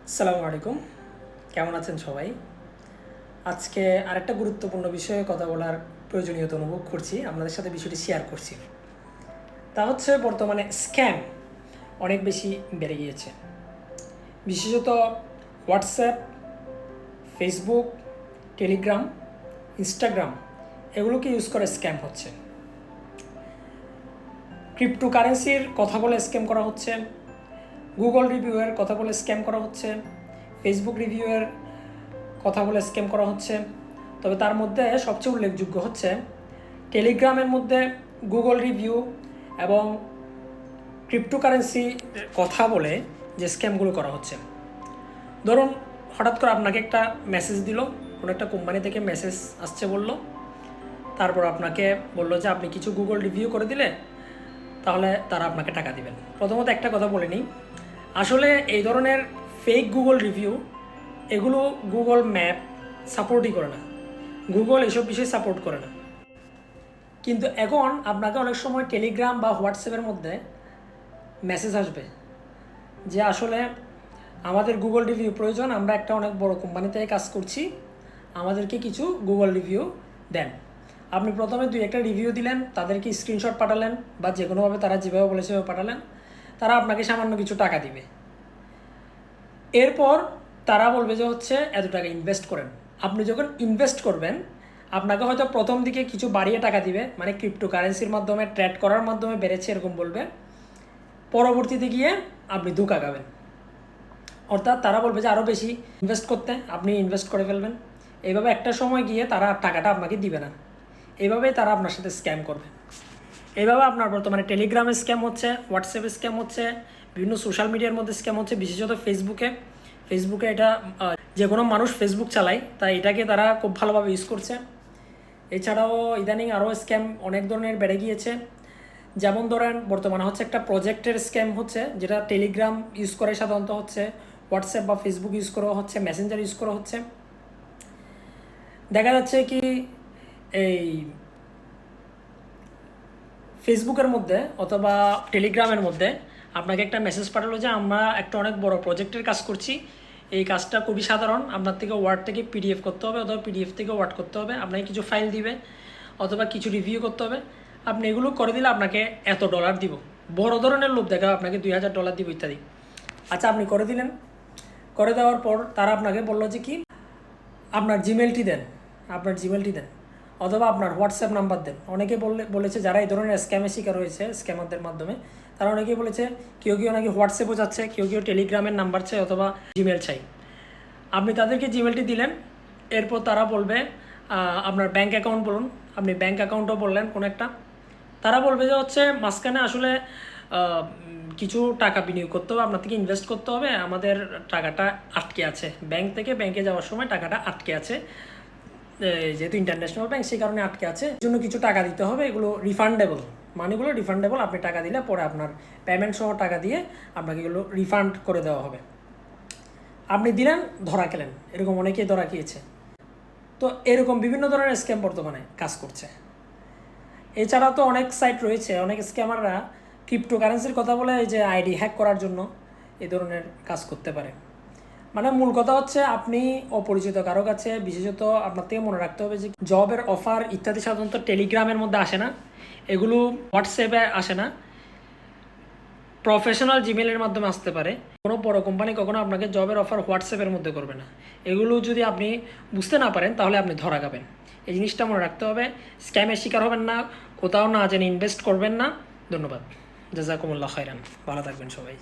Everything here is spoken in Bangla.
আসসালামু আলাইকুম, কেমন আছেন সবাই? আজকে আরেকটা গুরুত্বপূর্ণ বিষয়ে কথা বলার প্রয়োজনীয়তা অনুভব করছি, আপনাদের সাথে বিষয়টি শেয়ার করছি। তা হচ্ছে বর্তমানে স্ক্যাম অনেক বেশি বেড়ে গিয়েছে। বিশেষত হোয়াটসঅ্যাপ, ফেসবুক, টেলিগ্রাম, ইনস্টাগ্রাম এগুলোকে ইউজ করে স্ক্যাম হচ্ছে। ক্রিপ্টোকারেন্সির কথা বলে স্ক্যাম করা হচ্ছে, গুগল রিভিউয়ের কথা বলে স্ক্যাম করা হচ্ছে, ফেসবুক রিভিউয়ের কথা বলে স্ক্যাম করা হচ্ছে। তবে তার মধ্যে সবচেয়ে উল্লেখযোগ্য হচ্ছে টেলিগ্রামের মধ্যে গুগল রিভিউ এবং ক্রিপ্টোকারেন্সি কথা বলে যে স্ক্যামগুলো করা হচ্ছে। ধরুন হঠাৎ করে আপনাকে একটা মেসেজ দিল, কোনো একটা কোম্পানি থেকে মেসেজ আসছে বললো, তারপর আপনাকে বললো যে আপনি কিছু গুগল রিভিউ করে দিলে তাহলে তারা আপনাকে টাকা দিবেন। প্রথমত একটা কথা বলে নিই, আসলে এই ধরনের ফেক গুগল রিভিউ এগুলো গুগল ম্যাপ সাপোর্টই করে না, গুগল এসব বিষয় সাপোর্ট করে না। কিন্তু এখন আপনাকে অনেক সময় টেলিগ্রাম বা হোয়াটসঅ্যাপের মধ্যে মেসেজ আসবে যে আসলে আমাদের গুগল রিভিউ প্রয়োজন, আমরা একটা অনেক বড় কোম্পানি থেকে কাজ করছি, আমাদেরকে কিছু গুগল রিভিউ দেন। আপনি প্রথমে দুই একটা রিভিউ দিলেন, তাদেরকে স্ক্রিনশট পাঠালেন বা যে কোনোভাবে তারা যেভাবে বলেছে সেভাবে পাঠালেন, তারা আপনাকে সামান্য কিছু টাকা দিবে। এরপর তারা বলবে যে হচ্ছে এত টাকা ইনভেস্ট করেন। আপনি যখন ইনভেস্ট করবেন আপনাকে হয়তো প্রথম দিকে কিছু বাড়িয়ে টাকা দিবে, মানে ক্রিপ্টোকারেন্সির মাধ্যমে ট্রেড করার মাধ্যমে বেড়েছে এরকম বলবে, পরবর্তীতে গিয়ে আপনি ধোঁকা খাবেন। অর্থাৎ তারা বলবে যে আরও বেশি ইনভেস্ট করতে, আপনি ইনভেস্ট করে ফেলবেন। এইভাবে একটা সময় গিয়ে তারা টাকাটা আপনাকে দিবে না, এইভাবেই তারা আপনার সাথে স্ক্যাম করবে। এইভাবে আপনার বর্তমানে টেলিগ্রামে স্ক্যাম হচ্ছে, হোয়াটসঅ্যাপে স্ক্যাম হচ্ছে, বিভিন্ন সোশ্যাল মিডিয়ার মধ্যে স্ক্যাম হচ্ছে, বিশেষত ফেসবুকে এটা যে কোনো মানুষ ফেসবুক চালায়, তাই এটাকে তারা খুব ভালোভাবে ইউজ করছে। এছাড়াও ইদানিং আরও স্ক্যাম অনেক ধরনের বেড়ে গিয়েছে। যেমন ধরেন বর্তমানে হচ্ছে একটা প্রজেক্টের স্ক্যাম হচ্ছে, যেটা টেলিগ্রাম ইউজ করে সাধারণত হচ্ছে, হোয়াটসঅ্যাপ বা ফেসবুক ইউজ করা হচ্ছে, মেসেঞ্জার ইউজ করা হচ্ছে। দেখা যাচ্ছে কি এই ফেসবুকের মধ্যে অথবা টেলিগ্রামের মধ্যে আপনাকে একটা মেসেজ পাঠালো যে আমরা একটা অনেক বড় প্রজেক্টের কাজ করছি, এই কাজটা খুবই সাধারণ, আপনার থেকে ওয়ার্ড থেকে পিডিএফ করতে হবে অথবা পিডিএফ থেকে ওয়ার্ড করতে হবে, আপনাকে কিছু ফাইল দিবে অথবা কিছু রিভিউ করতে হবে, আপনি এগুলো করে দিলে আপনাকে এত ডলার দিব, বড় ধরনের লোভ দেখা আপনাকে $2000 দিব ইত্যাদি। আচ্ছা, আপনি করে দিলেন, করে দেওয়ার পর তারা আপনাকে বললো যে কি আপনার জিমেলটি দেন, অথবা আপনার হোয়াটসঅ্যাপ নাম্বার দেন। অনেকে বলেছে যারা এই ধরনের স্ক্যামের শিকার হয়েছে স্ক্যামারদের মাধ্যমে, তারা অনেকেই বলেছে কেউ নাকি হোয়াটসঅ্যাপও যাচ্ছে, কেউ টেলিগ্রামের নাম্বার চাই অথবা জিমেল চাই। আপনি তাদেরকে জিমেলটি দিলেন, এরপর তারা বলবে আপনার ব্যাঙ্ক অ্যাকাউন্ট বলুন, আপনি ব্যাঙ্ক অ্যাকাউন্টও বললেন কোনো একটা, তারা বলবে যে হচ্ছে মাঝখানে আসলে কিছু টাকা বিনিয়োগ করতে হবে, আপনার থেকে ইনভেস্ট করতে হবে, আমাদের টাকাটা আটকে আছে, ব্যাংক থেকে ব্যাংকে যাওয়ার সময় টাকাটা আটকে আছে, যেহেতু ইন্টারন্যাশনাল ব্যাংক সেই কারণে আটকে আছে, এর জন্য কিছু টাকা দিতে হবে, এগুলো রিফান্ডেবল, মানিগুলো রিফান্ডেবল, আপনি টাকা দিলে পরে আপনার পেমেন্ট সহ টাকা দিয়ে আপনাকে এগুলো রিফান্ড করে দেওয়া হবে। আপনি দিলেন, ধরা খেলেন, এরকম অনেকেই ধরা খেয়েছে। তো এরকম বিভিন্ন ধরনের স্ক্যাম বর্তমানে কাজ করছে। এছাড়া তো অনেক সাইট রয়েছে, অনেক স্ক্যামাররা ক্রিপ্টোকারেন্সির কথা বলে এই যে আইডি হ্যাক করার জন্য এই ধরনের কাজ করতে পারে। মানে মূল কথা হচ্ছে আপনি অপরিচিত কারো কাছে, বিশেষত আপনার থেকে মনে রাখতে হবে যে জবের অফার ইত্যাদি সাধারণত টেলিগ্রামের মধ্যে আসে না, এগুলো হোয়াটসঅ্যাপে আসে না, প্রফেশনাল জিমেলের মাধ্যমে আসতে পারে। কোনো বড় কোম্পানি কখনো আপনাকে জবের অফার হোয়াটসঅ্যাপের মধ্যে করবে না। এগুলো যদি আপনি বুঝতে না পারেন তাহলে আপনি ধরা খাবেন। এই জিনিসটা মনে রাখতে হবে, স্ক্যামের শিকার হবেন না, কোথাও না জেনে ইনভেস্ট করবেন না। ধন্যবাদ। জাযাকুমুল্লাহ খাইরান, ভালো থাকবেন সবাই।